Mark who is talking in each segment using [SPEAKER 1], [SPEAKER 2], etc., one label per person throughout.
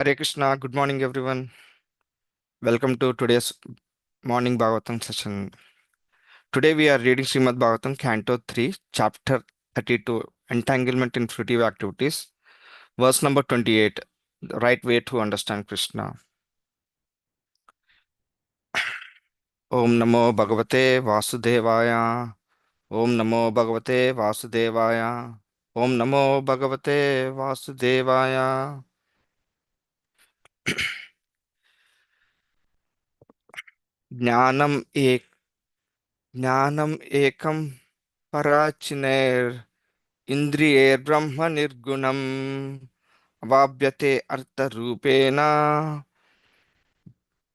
[SPEAKER 1] Hare Krishna, good morning everyone. Welcome to today's morning Bhagavatam session. Today we are reading Srimad Bhagavatam, Canto 3, Chapter 32, Entanglement in Fruitive Activities, verse number 28, the right way to understand Krishna. Om Namo Bhagavate Vasudevaya. Om Namo Bhagavate Vasudevaya. Om Namo Bhagavate Vasudevaya. Jnanam ek Jnanam ekam parachiner Indriye nirgunam avabyate artha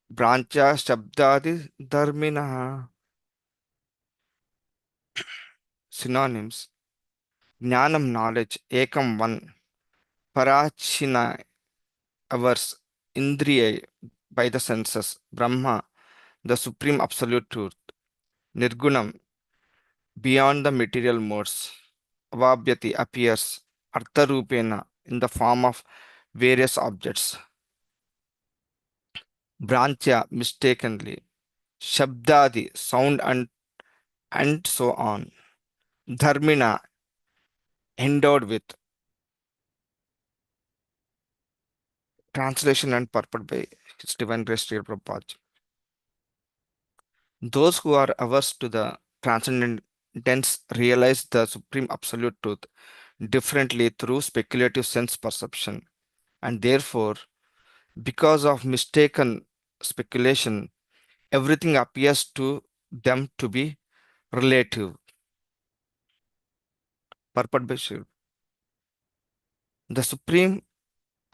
[SPEAKER 1] brancha shabdadi dharmina. Synonyms: Jnanam knowledge, ekam one, parachina hours, Indriya by the senses, Brahma the supreme absolute truth, Nirgunam beyond the material modes, Avabyati appears, Artharupena in the form of various objects, Brancha mistakenly, Shabdadi sound and so on. Dharmina endowed with. Translation and purport by His Divine Grace Srila Prabhupada. Those who are averse to the transcendence realize the supreme absolute truth differently through speculative sense perception, and therefore, because of mistaken speculation, everything appears to them to be relative. Purport by Shiv. The supreme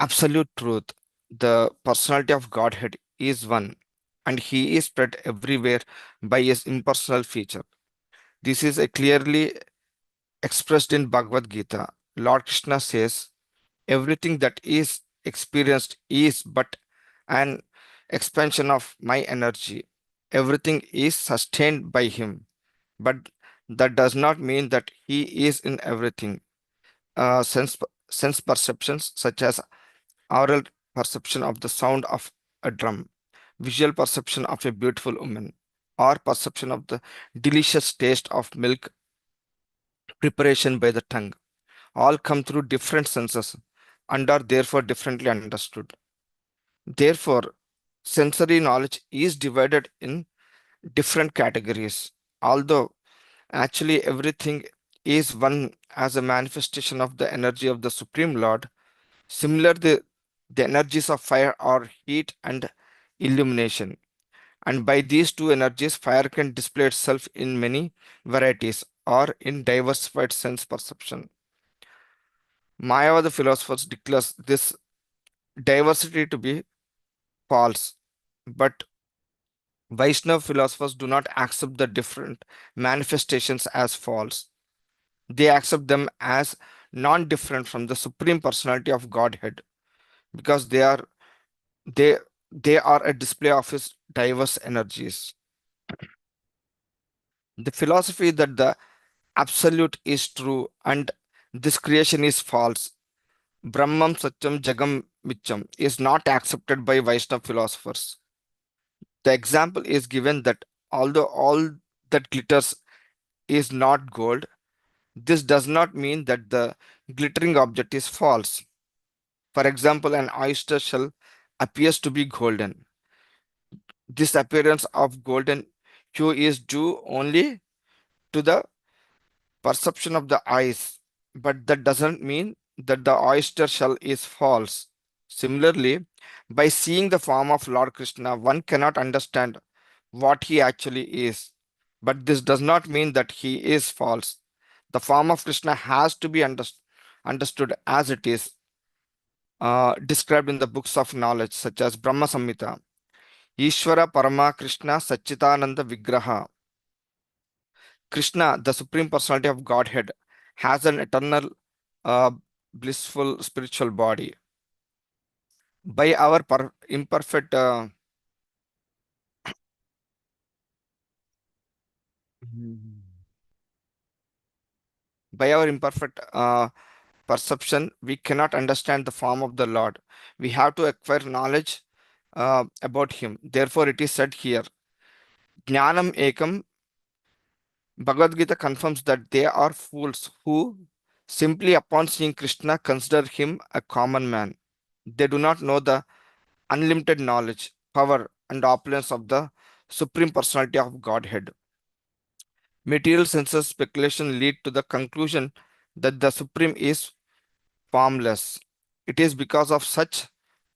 [SPEAKER 1] absolute truth, the personality of Godhead, is one, and He is spread everywhere by His impersonal feature. This is clearly expressed in Bhagavad Gita. Lord Krishna says, everything that is experienced is but an expansion of my energy. Everything is sustained by Him, but that does not mean that He is in everything. Uh, sense, sense perceptions such as aural perception of the sound of a drum, visual perception of a beautiful woman, or perception of the delicious taste of milk preparation by the tongue, all come through different senses and are therefore differently understood. Therefore, sensory knowledge is divided in different categories, although actually everything is one as a manifestation of the energy of the Supreme Lord. Similarly, the energies of fire are heat and illumination. And by these two energies, fire can display itself in many varieties or in diversified sense perception. Mayavada philosophers declares this diversity to be false, but Vaishnava philosophers do not accept the different manifestations as false. They accept them as non-different from the supreme personality of Godhead because they they are a display of his diverse energies. The philosophy that the absolute is true and this creation is false, Brahmam Satyam Jagam Micham, is not accepted by Vaishnava philosophers. The example is given that although all that glitters is not gold, this does not mean that the glittering object is false. For example, an oyster shell appears to be golden. This appearance of golden hue is due only to the perception of the eyes, but that doesn't mean that the oyster shell is false. Similarly, by seeing the form of Lord Krishna, one cannot understand what he actually is. But this does not mean that he is false. The form of Krishna has to be understood as it is described in the books of knowledge, such as Brahma Samhita. Ishvara Parama Krishna Satchitananda Vigraha. Krishna, the Supreme Personality of Godhead, has an eternal, uh, blissful spiritual body. By our imperfect by our imperfect perception, we cannot understand the form of the Lord. We have to acquire knowledge about Him. Therefore, it is said here, Jnanam Ekam. Bhagavad Gita confirms that they are fools who, simply upon seeing Krishna, consider him a common man. They do not know the unlimited knowledge, power, and opulence of the Supreme Personality of Godhead. Material senses speculation lead to the conclusion that the Supreme is formless. It is because of such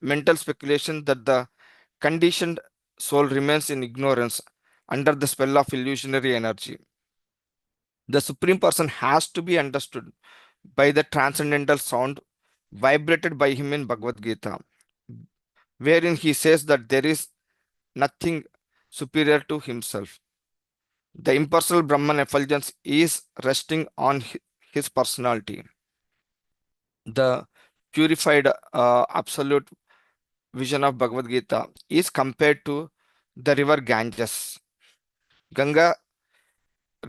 [SPEAKER 1] mental speculation that the conditioned soul remains in ignorance under the spell of illusionary energy. The Supreme Person has to be understood by the transcendental sound vibrated by him in Bhagavad Gita, wherein he says that there is nothing superior to himself. The impersonal Brahman effulgence is resting on his personality. The purified absolute vision of Bhagavad Gita is compared to the river Ganges. Ganga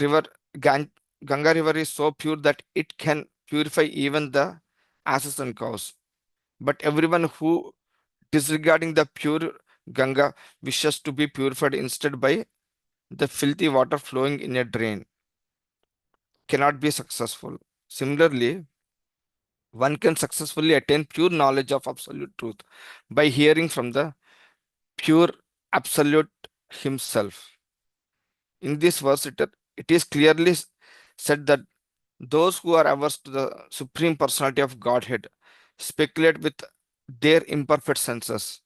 [SPEAKER 1] river Gan- Ganga river is so pure that it can purify even the asses and cows. But everyone who disregarding the pure Ganga wishes to be purified instead by the filthy water flowing in a drain cannot be successful. Similarly, one can successfully attain pure knowledge of absolute truth by hearing from the pure absolute himself. In this verse, it is clearly said that those who are averse to the supreme personality of Godhead speculate with their imperfect senses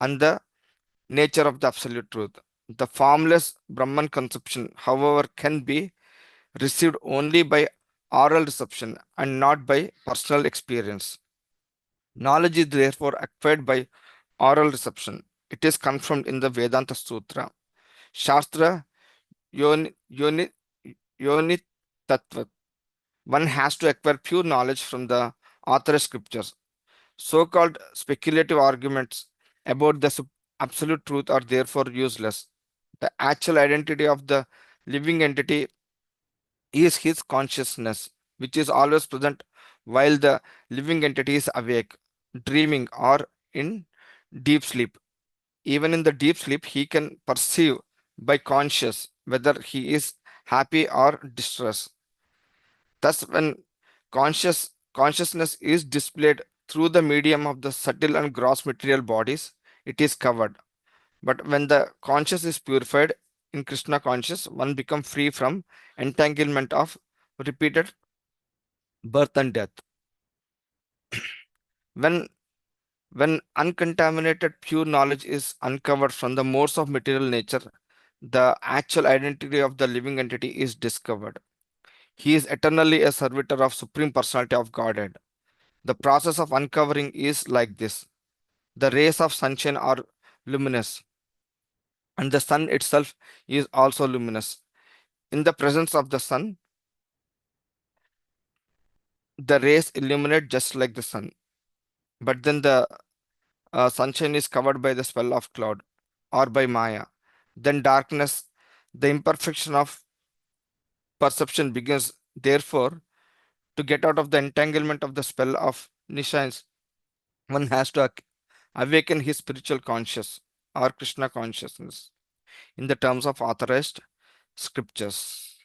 [SPEAKER 1] and the nature of the absolute truth. The formless Brahman conception, however, can be received only by oral reception and not by personal experience. Knowledge is therefore acquired by oral reception. It is confirmed in the Vedanta Sutra. Shastra Yoni Yoni Tattva. One has to acquire pure knowledge from the authorized scriptures. So-called speculative arguments about the absolute truth are therefore useless. The actual identity of the living entity is his consciousness, which is always present while the living entity is awake, dreaming, or in deep sleep. Even in the deep sleep, he can perceive by conscious whether he is happy or distressed. Thus, when consciousness is displayed through the medium of the subtle and gross material bodies, it is covered. But when the conscious is purified in Krishna conscious, one becomes free from entanglement of repeated birth and death. When when uncontaminated pure knowledge is uncovered from the modes of material nature, the actual identity of the living entity is discovered. He is eternally a servitor of Supreme Personality of Godhead. The process of uncovering is like this. The rays of sunshine are luminous, and the sun itself is also luminous. In the presence of the sun, the rays illuminate just like the sun. But then the sunshine is covered by the spell of cloud or by Maya. Then darkness, the imperfection of perception begins. Therefore, to get out of the entanglement of the spell of Nishans, one has to awaken his spiritual conscious or Krishna consciousness in the terms of authorized scriptures.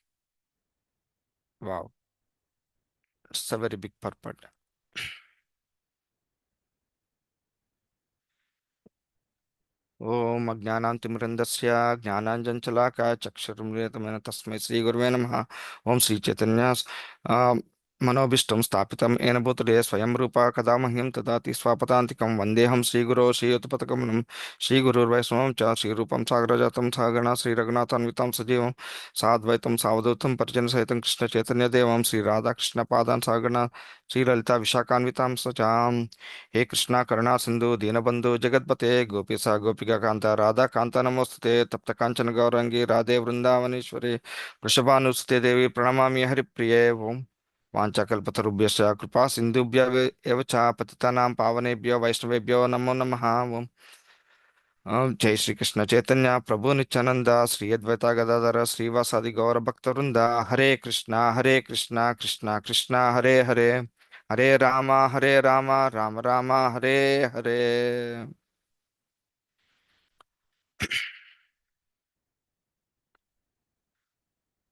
[SPEAKER 1] Wow, it's a very big purport. ओम अज्ञानांतिमिरन्दस्य ज्ञानाञ्जनशलाकया चक्षुरुन्मीलितमेन तस्मै श्रीगुरुवे नमः। ओम श्री चैतन्य मनोभीष्टं स्थापितं येन भूतले स्वयं रूपा कदा मह्यं ददाति स्वापदान्तिकं वन्देऽहं श्रीगुरो श्रीयुतपदकमलं श्रीगुरुर्वैष्णवं च श्रीरूपं सागरजातं सागणा श्रीरघुनाथान्वितं सजीवं साद्वैतं सावधूतं परिजनसहितं कृष्णचैतन्यदेवं श्रीराधाकृष्णपादान् सागणा श्रीललिता विशाखान्वितां सजाम्। हे कृष्णा करुणा सिंधु दीनबंधु जगतपते गोपीसा गोपिका कांता राधा कांता नमोस्तुते तप्त कांचन गौरंगी राधे वृंदावनेश्वरी वृषभानुसुते देवी प्रणमामि हरिप्रिये ओम वाञ्छाकल्पतरुभ्यश्च कृपा सिन्धुभ्य एव च पतितानां पावनेभ्यो वैष्णवेभ्यो नमो नमः ओम जय श्री कृष्ण चैतन्य प्रभु नित्यानंद श्री अद्वैता गदाधर श्रीवासादि गौर भक्तवृंद हरे Krishna Krishna Krishna Hare Hare Hare Rama, Rama Rama, Hare Hare.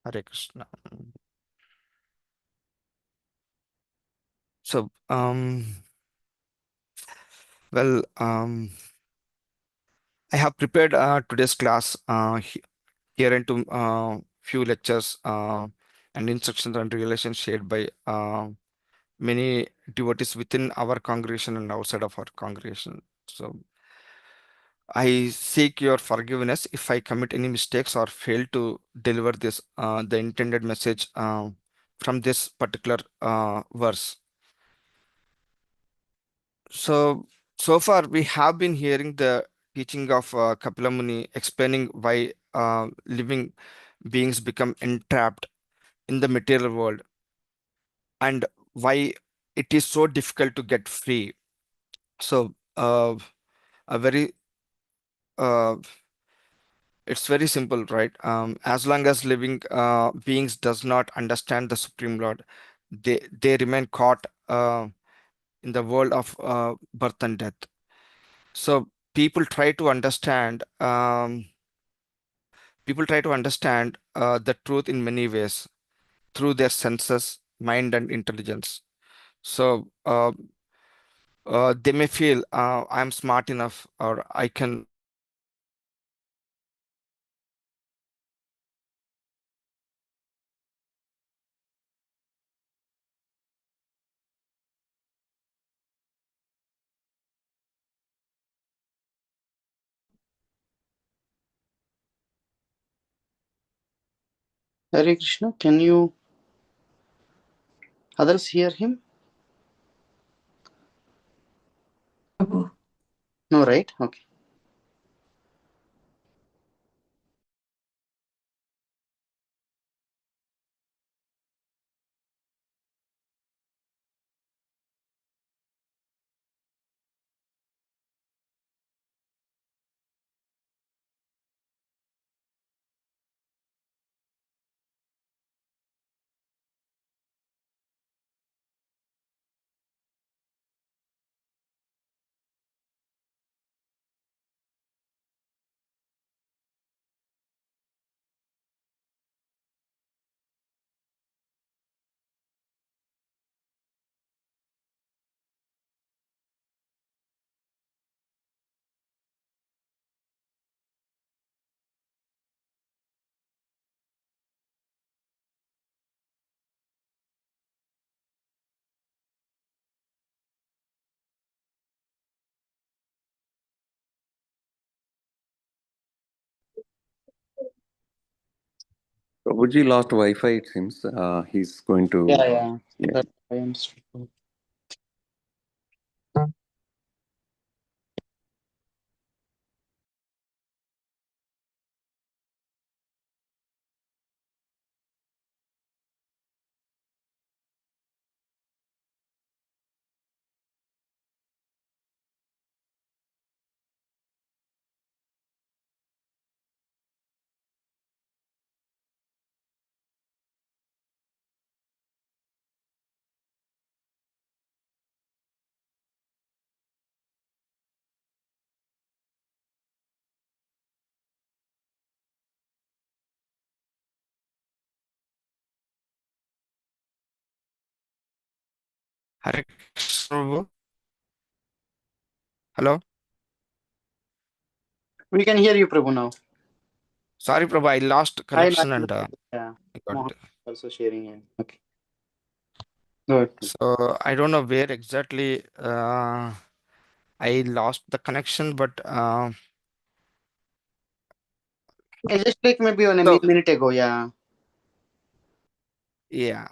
[SPEAKER 1] Hare Krishna. So, well, I have prepared today's class here into few lectures and instructions and regulations shared by many devotees within our congregation and outside of our congregation. So I seek your forgiveness if I commit any mistakes or fail to deliver this the intended message from this particular verse. So so far we have been hearing the teaching of Kapila Muni explaining why living beings become entrapped in the material world and why it is so difficult to get free. So a very uh, it's very simple, right? As long as living beings does not understand the Supreme Lord, they remain caught in the world of birth and death. So people try to understand the truth in many ways through their senses, mind, and intelligence. So they may feel I'm smart enough or I can.
[SPEAKER 2] Hare Krishna, can you others hear him?
[SPEAKER 3] Prabhu.
[SPEAKER 2] No, right? Okay.
[SPEAKER 3] Prabhuji lost Wi-Fi, it seems. He's going to.
[SPEAKER 2] Yeah.
[SPEAKER 3] Yeah.
[SPEAKER 2] That I understood.
[SPEAKER 1] Hare Krishna, Prabhu. Hello.
[SPEAKER 2] We can hear you, Prabhu, now.
[SPEAKER 1] Sorry, Prabhu, I lost
[SPEAKER 2] I know.
[SPEAKER 1] connection and
[SPEAKER 2] Yeah.
[SPEAKER 1] I got.
[SPEAKER 2] Mohan also sharing in. Okay. Go ahead. Prabhu.
[SPEAKER 1] So I don't know where exactly I lost the connection, but
[SPEAKER 2] It's just like maybe a
[SPEAKER 1] so
[SPEAKER 2] minute ago. Yeah.
[SPEAKER 1] yeah.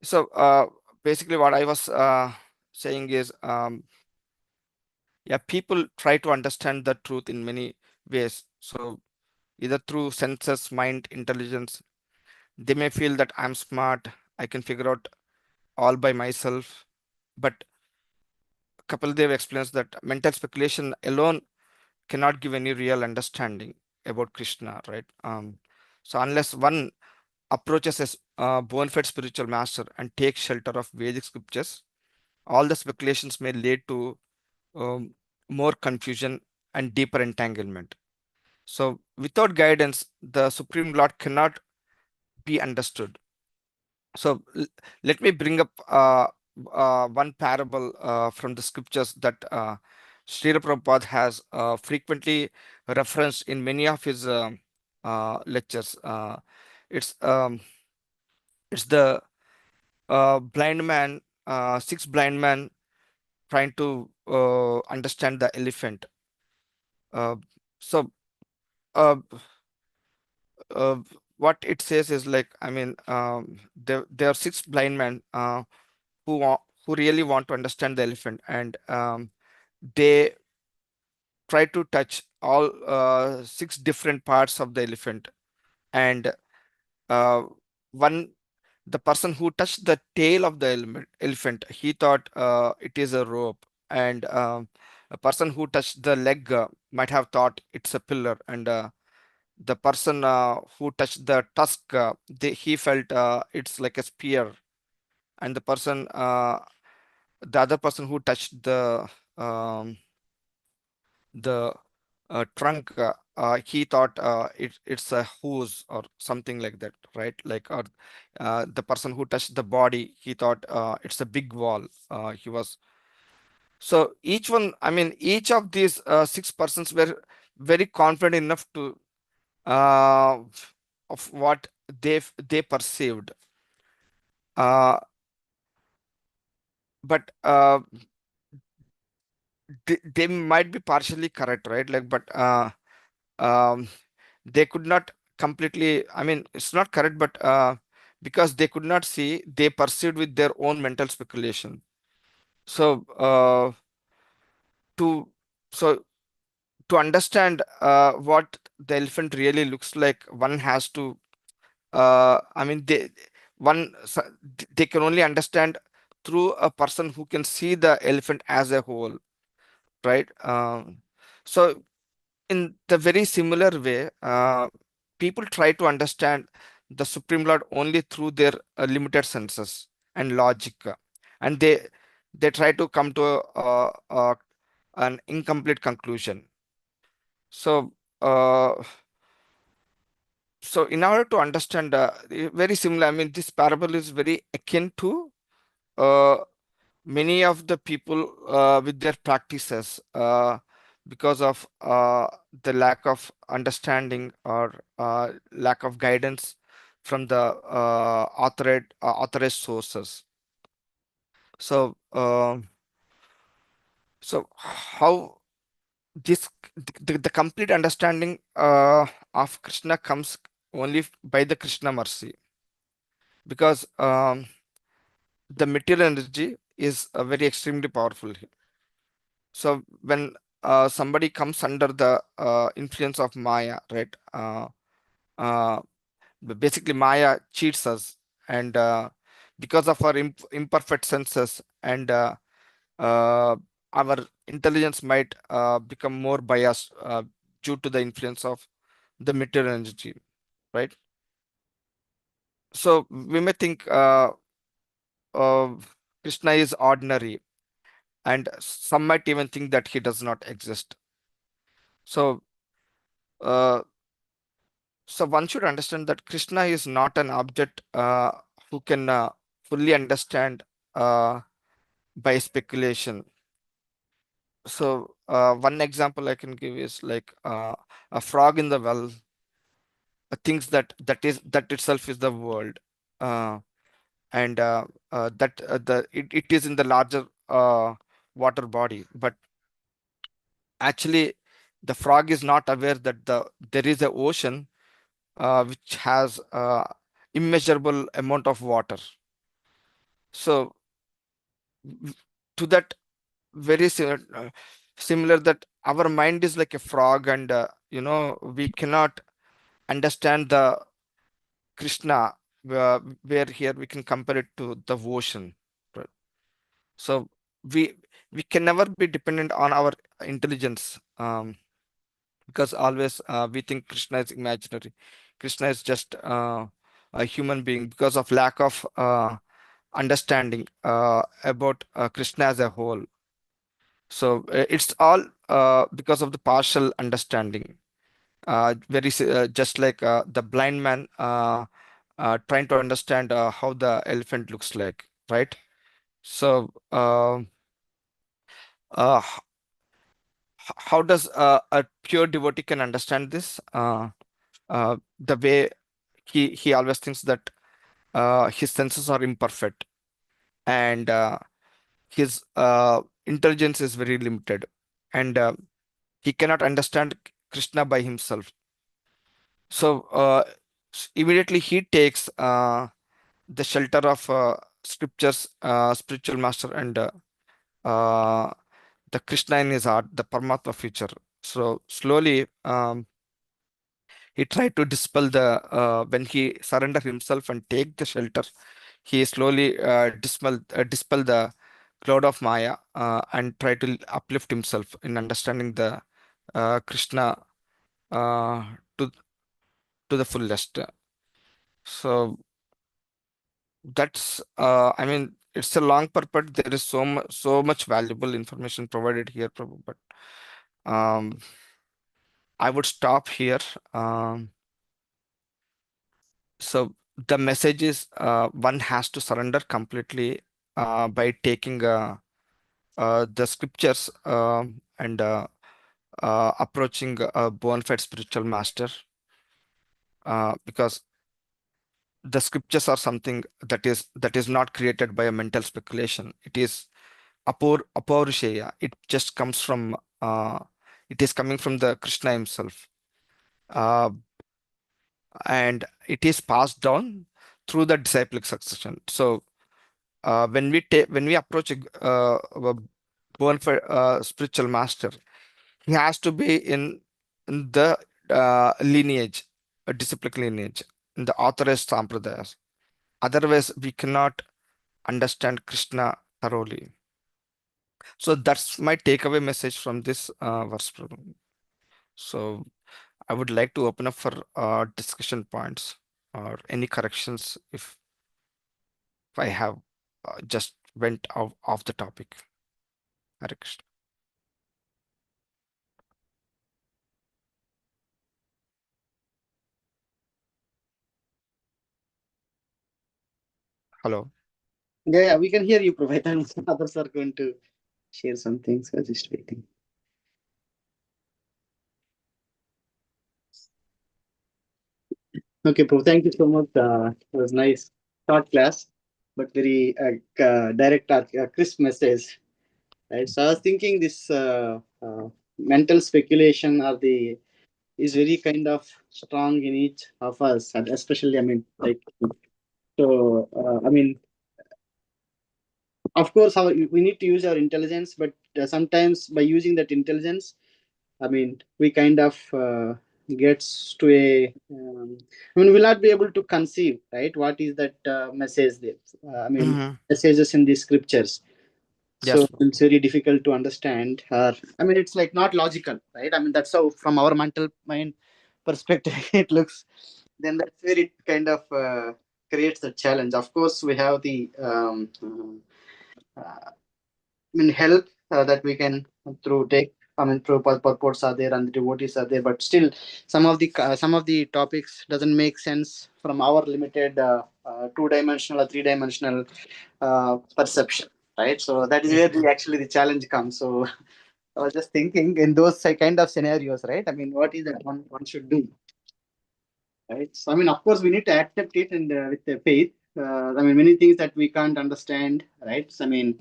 [SPEAKER 1] So basically, what I was saying is, yeah, people try to understand the truth in many ways. So either through senses, mind, intelligence, they may feel that I'm smart, I can figure out all by myself. But Kapil Dev explains that mental speculation alone cannot give any real understanding about Krishna, right? So unless one approaches a bona fide spiritual master and take shelter of Vedic scriptures, all the speculations may lead to um, more confusion and deeper entanglement. So, without guidance, the Supreme Lord cannot be understood. So, let me bring up one parable from the scriptures that Srila Prabhupada has frequently referenced in many of his lectures. It's um, it's the blind man, six blind men trying to understand the elephant. Uh, so, uh, uh, what it says is like, I mean, there are six blind men who really want to understand the elephant, and they try to touch all six different parts of the elephant, and uh, one the person who touched the tail of the elephant, he thought it is a rope, and a person who touched the leg might have thought it's a pillar, and the person who touched the tusk, he felt it's like a spear, and the other person who touched um, the trunk, he thought it's a hose or something like that, right? Like, or the person who touched the body, he thought it's a big wall. He was so each one. I mean, each of these six persons were very confident enough to uh, of what they perceived. Uh, but they might be partially correct, right? Like, but um, they could not completely, I mean, it's not correct, but because they could not see, they perceived with their own mental speculation. So to so to understand what the elephant really looks like, one has to I mean, they can only understand through a person who can see the elephant as a whole, right? So in the very similar way, people try to understand the Supreme Lord only through their limited senses and logic, and they try to come to an incomplete conclusion. So, in order to understand, very similar. I mean, this parable is very akin to uh, many of the people with their practices, because of the lack of understanding or lack of guidance from the authorized sources. So how this the complete understanding of Krishna comes only by the Krishna mercy, because the material energy is very extremely powerful. So when somebody comes under the influence of Maya, right? Uh, Basically, Maya cheats us, and because of our imperfect senses, and uh, our intelligence might become more biased due to the influence of the material energy, right? So we may think uh, Krishna is ordinary, and some might even think that he does not exist. So uh, So one should understand that Krishna is not an object who can fully understand uh, by speculation. So one example I can give is like a frog in the well thinks that itself is the world, uh, and that it is in the larger water body, but actually the frog is not aware that there is a ocean which has immeasurable amount of water. So to that, very similar, that our mind is like a frog, and we cannot understand the Krishna, where here we can compare it to the ocean, right? So we we can never be dependent on our intelligence, because always we think Krishna is imaginary. Krishna is just a human being because of lack of understanding about Krishna as a whole. So it's all because of the partial understanding. Just like the blind man trying to understand how the elephant looks like, right? So uh, h- how does a pure devotee can understand this? The way he always thinks that his senses are imperfect, and his intelligence is very limited, and he cannot understand Krishna by himself. So immediately he takes the shelter of scriptures, spiritual master, and uh, the Krishna in his heart, the Paramatma future. So slowly he tried to dispel the when he surrender himself and take the shelter, he slowly dispel the cloud of Maya and try to uplift himself in understanding the Krishna uh, to to the fullest. So that's I mean it's a long purport. There is so much valuable information provided here, Prabhu, but um, I would stop here. Um, so the message is one has to surrender completely by taking the scriptures and approaching a bona fide spiritual master because the scriptures are something that is not created by a mental speculation. It is apaurusheya. It just comes from it is coming from the Krishna himself, uh, and it is passed down through the disciplic succession. So when we approach a born for spiritual master, he has to be in the lineage, a disciplic lineage, in the authorized sampradayas. Otherwise, we cannot understand Krishna thoroughly. So that's my takeaway message from this verse, Prabhu. So I would like to open up for discussion points or any corrections if I have just went off the topic. Hare Krishna. Hello.
[SPEAKER 2] Yeah, we can hear you, Prabhu. And others are going to share some things. I was just waiting. Okay, Prabhu. Thank you so much. It was nice, short class, but very direct, crisp message. Right. So I was thinking this mental speculation or the is very kind of strong in each of us, and especially, I mean, like, so, I mean, of course, how we need to use our intelligence, but sometimes by using that intelligence, I mean, we kind of gets to a, I mean, we'll not be able to conceive, right? What is that message there? I mean,
[SPEAKER 1] Hmm.
[SPEAKER 2] messages in the scriptures.
[SPEAKER 1] Yes,
[SPEAKER 2] So
[SPEAKER 1] Prabhu.
[SPEAKER 2] it's very difficult to understand. I mean, it's like not logical, right? I mean, that's how from our mental mind perspective it looks. Then that's where it kind of creates a challenge. Of course, we have the I mean, help that we can through take. I mean, through purports are there and the devotees are there, but still, some of the topics doesn't make sense from our limited two-dimensional or three-dimensional perception, right? So that is where
[SPEAKER 1] Mhm.
[SPEAKER 2] actually the challenge comes. So I was just thinking in those kind of scenarios, right? I mean, what is that one should do, right? So I mean, of course, we need to accept it and with the faith. I mean, many things that we can't understand, right? So, I mean,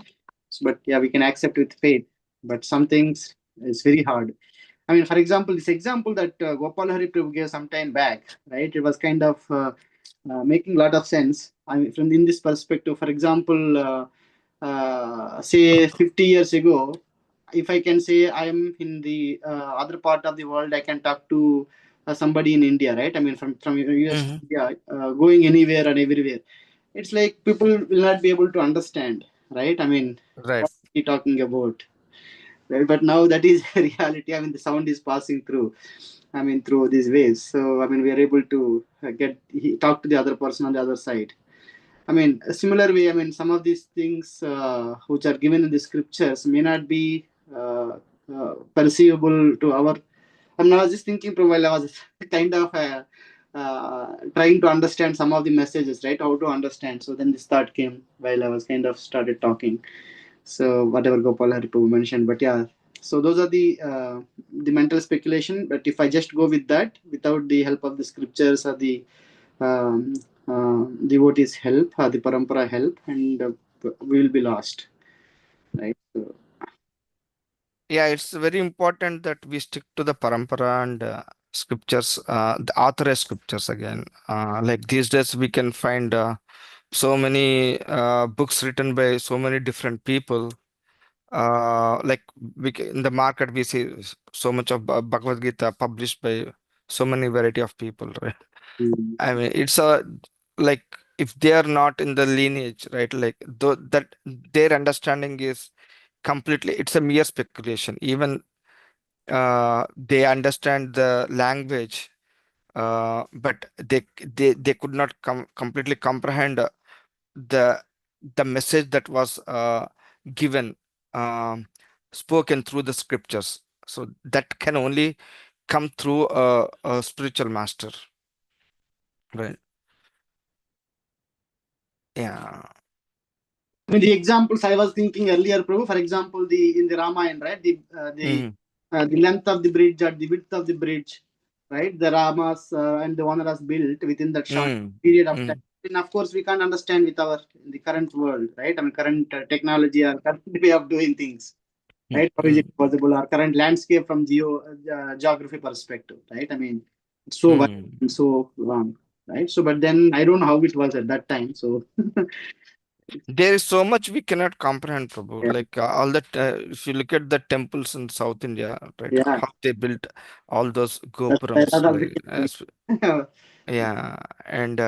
[SPEAKER 2] but yeah, we can accept with faith. But some things is very hard. I mean, for example, this example that Gopal Hari Prabhu gave some time back, right? It was kind of making a lot of sense. I mean, from in this perspective, for example, say 50 years ago, if I can say I am in the other part of the world, I can talk to somebody in India, right? I mean, from US to
[SPEAKER 1] Mhm.
[SPEAKER 2] India, going anywhere and everywhere. It's like people will not be able to understand, right? I mean,
[SPEAKER 1] Right.
[SPEAKER 2] what are we talking about? right? But now that is reality. I mean, the sound is passing through. I mean, through these waves. So I mean, we are able to talk to the other person on the other side. I mean, a similar way. I mean, some of these things which are given in the scriptures may not be perceivable to our. I mean, I was just thinking, while I was kind of trying to understand some of the messages, right? How to understand. So then this thought came while I was kind of started talking. So whatever Gopal Hari Prabhu mentioned, but yeah. So those are the mental speculation. But if I just go with that without the help of the scriptures or the um, devotees help, the parampara help, and we will be lost, right? So,
[SPEAKER 1] Yeah, it's very important that we stick to the parampara and scriptures, the authorized scriptures again. Like these days, we can find so many books written by so many different people. Like in the market, we see so much of Bhagavad Gita published by so many variety of people, right?
[SPEAKER 2] mm,
[SPEAKER 1] I mean, it's a like if they are not in the lineage, right? Like that their understanding is completely, it's a mere speculation. Even they understand the language, but they could not completely comprehend the the message that was given, um, spoken through the scriptures. So that can only come through a spiritual master, right? Yeah.
[SPEAKER 2] I mean, the examples I was thinking earlier, Prabhu, for example, the in the Ramayana, right?
[SPEAKER 1] Mm,
[SPEAKER 2] The length of the bridge or the width of the bridge, right? The Ramas and the Vanaras built within that short
[SPEAKER 1] mm,
[SPEAKER 2] period of time.
[SPEAKER 1] mm,
[SPEAKER 2] And of course, we can't understand with our in the current world, right? I mean, current technology or current way of doing things,
[SPEAKER 1] mm,
[SPEAKER 2] right? How is it
[SPEAKER 1] mm,
[SPEAKER 2] possible? Our current landscape from geography perspective, right? I mean, it's so wide
[SPEAKER 1] mm.
[SPEAKER 2] and so long, right? So, but then I don't know how it was at that time. So,
[SPEAKER 1] There is so much we cannot comprehend, Prabhu.
[SPEAKER 2] yeah,
[SPEAKER 1] Like all that, if you look at the temples in South India, right,
[SPEAKER 2] yeah,
[SPEAKER 1] how they built all those
[SPEAKER 2] that's why I
[SPEAKER 1] gopurams,
[SPEAKER 2] was
[SPEAKER 1] like,
[SPEAKER 2] already saying.
[SPEAKER 1] yeah, and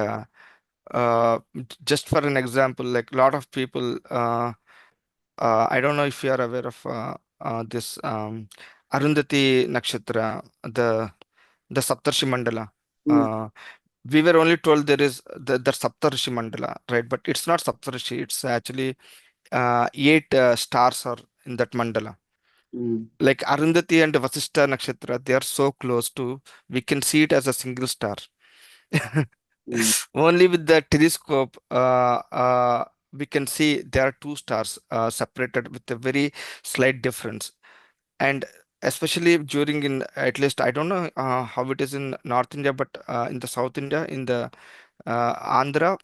[SPEAKER 1] just for an example, like a lot of people, I don't know if you are aware of this Arundhati Nakshatra, the Saptarshi Mandala.
[SPEAKER 2] Mm,
[SPEAKER 1] Uh, we were only told there is the Saptarshi Mandala, right? But it's not Saptarshi. It's actually eight stars are in that mandala.
[SPEAKER 2] mm,
[SPEAKER 1] Like Arundhati and Vasishtha Nakshatra, they are so close to, we can see it as a single star.
[SPEAKER 2] mm,
[SPEAKER 1] Only with the telescope, we can see there are two stars separated with a very slight difference. And especially during in, at least I don't know how it is in North India, but in the South India, in the Andhra,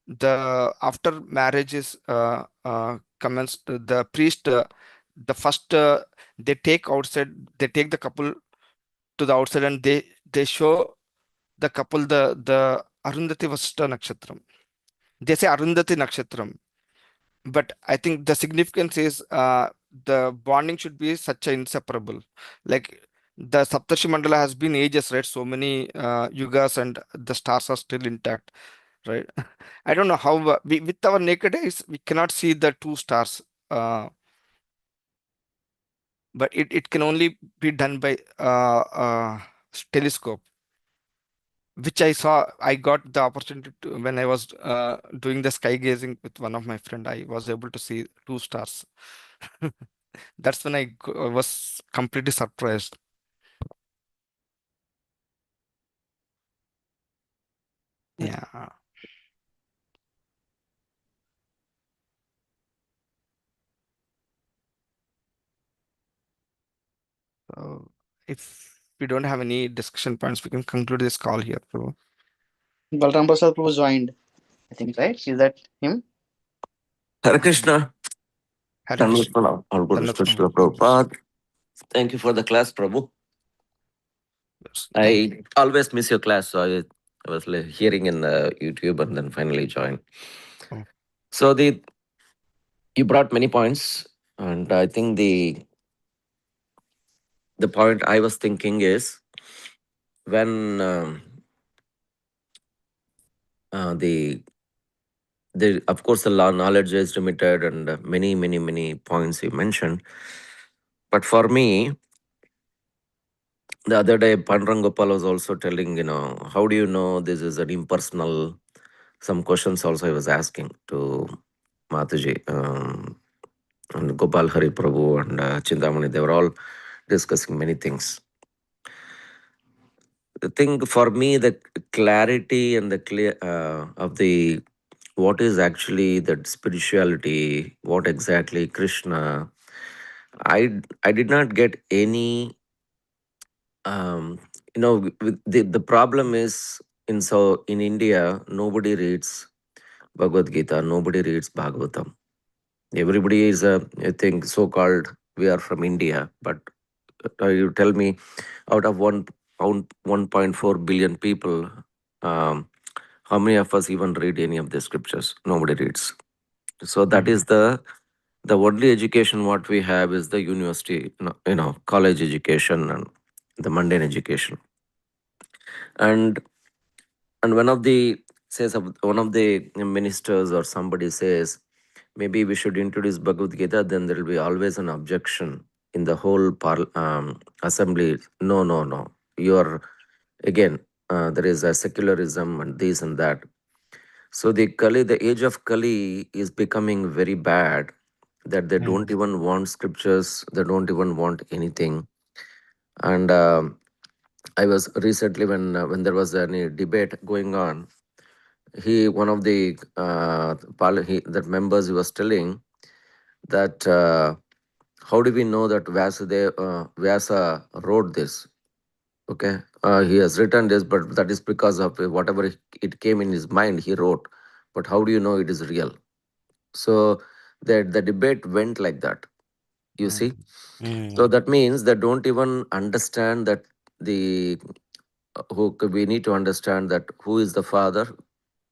[SPEAKER 1] the after marriage is commenced, the priest, the first, they take the couple to the outside, and they show the couple the Arundhati Vasishtha Nakshatram. They say Arundhati Nakshatram, but I think the significance is the bonding should be such a inseparable. Like the Saptarshi Mandala has been ages, right? So many yugas, and the stars are still intact, right? I don't know how we, with our naked eyes, we cannot see the two stars, uh, but it can only be done by telescope, which I saw. I got the opportunity to, when I was doing the sky gazing with one of my friend. I was able to see two stars. That's when I was completely surprised. Yeah. So if we don't have any discussion points, we can conclude this call here, bro.
[SPEAKER 2] Balram Prasad Prabhu joined, I think, right? Is that him?
[SPEAKER 3] Hare Krishna.
[SPEAKER 1] Hare Krishna.
[SPEAKER 3] Tanmay All Guru
[SPEAKER 1] Dhanat
[SPEAKER 3] Krishna
[SPEAKER 1] Prabhu.
[SPEAKER 3] Prabhupada. Thank you for the class, Prabhu.
[SPEAKER 1] Yes, thank you.
[SPEAKER 3] I always miss your class, so I was hearing in YouTube and then finally joined.
[SPEAKER 1] Oh,
[SPEAKER 3] So you brought many points, and I think the point I was thinking is when the of course the law knowledge is limited and many points you mentioned,
[SPEAKER 4] But for me, the other day, Pandran Gopal was also telling, how do you know this is an impersonal? Some questions also I was asking to Mataji, and Gopal Hari Prabhu and Chintamani. They were all discussing many things. The thing for me, the clarity and the clear of the what is actually that spirituality, what exactly Krishna. I did not get any. The problem is in India nobody reads Bhagavad Gita, nobody reads Bhagavatam. Everybody is I think so called we are from India, but you tell me, out of 1.4 billion people, um, how many of us even read any of the scriptures? Nobody reads. So that is the only education what we have is the university, college education and the mundane education. And one of the one of the ministers or somebody says maybe we should introduce Bhagavad Gita, then there will be always an objection in the whole assembly. No, no, no. You are again. There is a secularism and this and that. So the age of Kali is becoming very bad. That they don't even want scriptures. They don't even want anything. And I was recently when there was any debate going on. One of the that members he was telling that how do we know that Vyasa wrote this? Okay, he has written this, but that is because of whatever it came in his mind. He wrote, but how do you know it is real? So the debate went like that. You see, so that means they don't even understand that the who we need to understand that who is the father.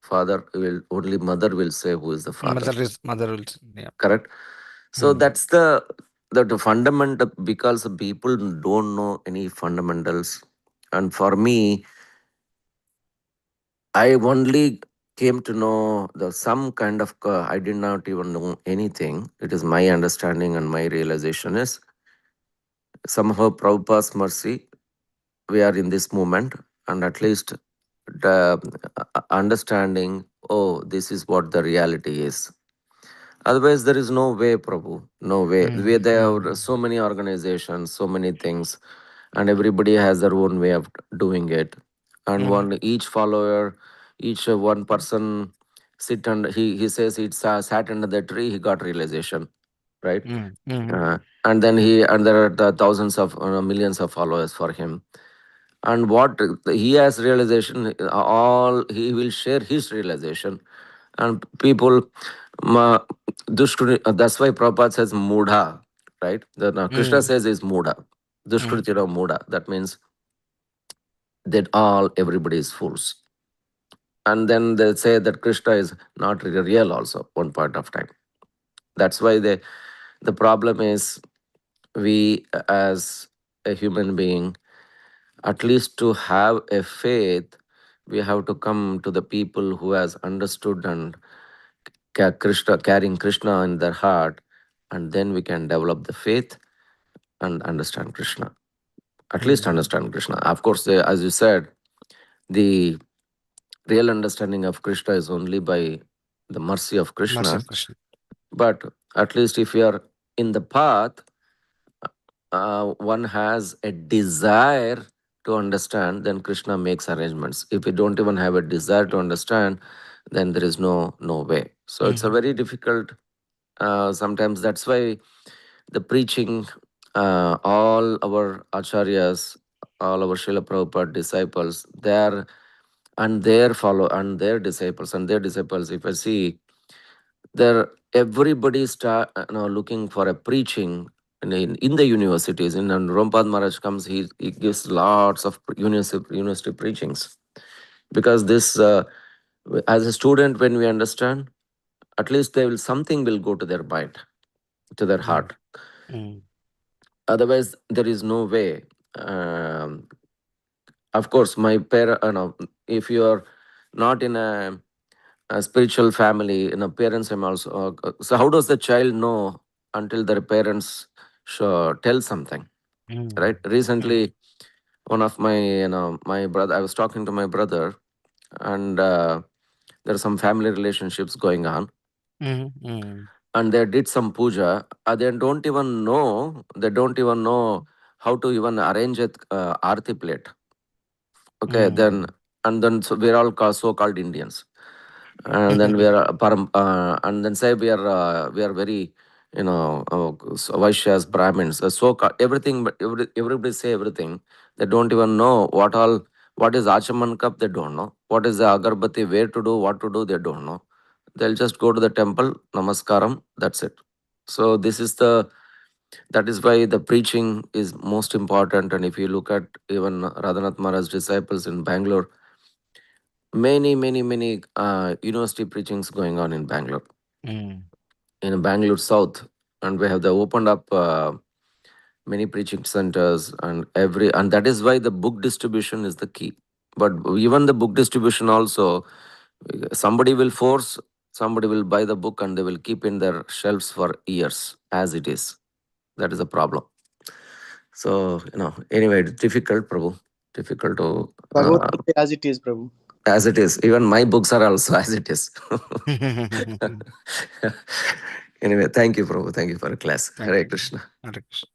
[SPEAKER 4] Father will only mother will say who is the father.
[SPEAKER 1] Mother will. Yeah.
[SPEAKER 4] Correct. So that's the fundamental, because people don't know any fundamentals. And for me, I only came to know the some kind of I did not even know anything. It is my understanding and my realization is somehow Prabhupada's mercy, we are in this moment, and at least the understanding, oh, this is what the reality is. Otherwise, there is no way, Prabhu. No way. There are so many organizations, so many things, and everybody has their own way of doing it. And each follower, each one person sit and he says it's sat under the tree, he got realization, right? And then and there are the thousands of millions of followers for him. And what he has realization, all he will share his realization, and people that's why Prabhupada says mudha, right? Krishna says is mudha, dushkritira mudha. That means that everybody is fools. And then they say that Krishna is not real also one point of time. That's why the problem is we as a human being, at least to have a faith, we have to come to the people who has understood and carrying Krishna in their heart, and then we can develop the faith and understand Krishna. At least understand Krishna. Of course, as you said, the real understanding of Krishna is only by the mercy of Krishna. But at least if you are in the path, one has a desire to understand, then Krishna makes arrangements. If you don't even have a desire to understand, then there is no way. So it's a very difficult. Sometimes that's why the preaching, all our acharyas, all our Srila Prabhupada disciples, their disciples and their disciples, if I see, there everybody start looking for a preaching in the universities. And Rompad Maharaj comes, he gives lots of university preachings, because this as a student, when we understand, at least something will go to their mind, to their heart. Otherwise, there is no way. Of course, my parent, if you are not in a spiritual family, parents are also. So, how does the child know until their parents tell something, right? Recently, one of my, my brother, I was talking to my brother, and there are some family relationships going on, and they did some puja. They don't even know how to even arrange a arti plate. Okay, then, and then so we're all so-called Indians, and then we are and then say we are very, Vaishyas, Brahmins, so everything, but everybody say everything. They don't even know what is Achaman cup. They don't know what is the agarbatti, where to do, what to do. They don't know. They'll just go to the temple, namaskaram. That's it. So that is why the preaching is most important. And if you look at even Radhanath Maharaj's disciples in Bangalore, many university preachings going on in Bangalore, in Bangalore South, and we have opened up many preaching centers, and that is why the book distribution is the key. But even the book distribution also, somebody will force, somebody will buy the book and they will keep in their shelves for years as it is. That is a problem. So, anyway, it's difficult, Prabhu. Difficult to,
[SPEAKER 2] Bhagavad Gita as it is, Prabhu.
[SPEAKER 4] as it is. Even my books are also as it is. Anyway, thank you, Prabhu. Thank you for a class. Hare Krishna.
[SPEAKER 1] Hare Krishna.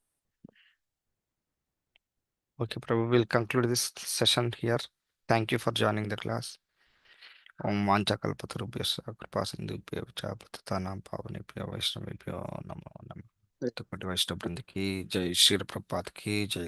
[SPEAKER 1] Okay, Prabhu, we'll conclude this session here. Thank you for joining the class. Om Vanchakalpatarubhyascha Kripasindhubhyo cha Patitanam Pavanebhyo Vaishnavebhyo Namo Namo. Vaishnava Brinda ki Jai, Shri Prabhupada ki Jai.